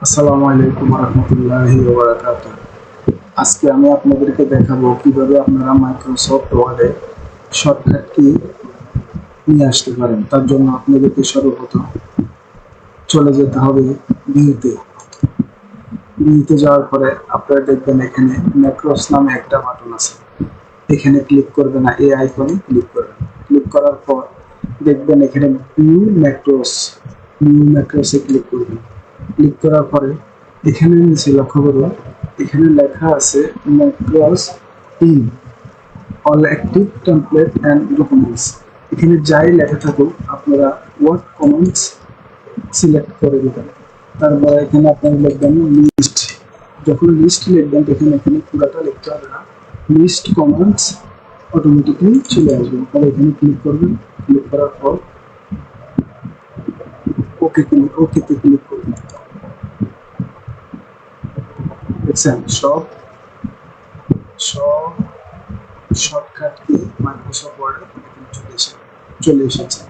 আসসালামু আলাইকুম রহমতুল্লাহি ওয়া বারাকাতুহু। আজকে আমি আপনাদেরকে দেখাবো কিভাবে আপনারা মাইক্রোসফট ওয়ার্ডে শর্টকাট কি নিয়ে আসতে পারেন। তার জন্য আপনাদেরকে সর্বপ্রথম চলে যেতে হবে ভিউতে। ভিউতে যাওয়ার পরে আপনারা দেখবেন এখানে ম্যাক্রোস নামে একটা বাটন আছে। এখানে ক্লিক করবেন না, এই আইকনে ক্লিক করবেন। ক্লিক করার পর দেখবেন এখানে নিউ ম্যাক্রোসে ক্লিক করবেন। ক্লিক করার পরে এখানে নিচে লক্ষ্য করুন, এখানে লেখা আছে macOS in all active template and documents. এখানে যাই লেখা থাকুক আপনারা ওয়ার্ড কমেন্টস সিলেক্ট করে দিবেন। তারপরে এখানে আপনারা লিখবেন লিস্ট। যখন লিস্ট লিখবেন তখন এখানে পুরোটা লিখতে হবে না, লিস্ট কমেন্টস অটোমেটিকলি চলে আসবে। তাহলে এখানে ক্লিক করবেন। ক্লিক করার পর ওকেতে ক্লিক করবেন। দেখছেন সব সব শর্টকাট কি মাইক্রোসফট ওয়ার্ডে চলে এসেছে।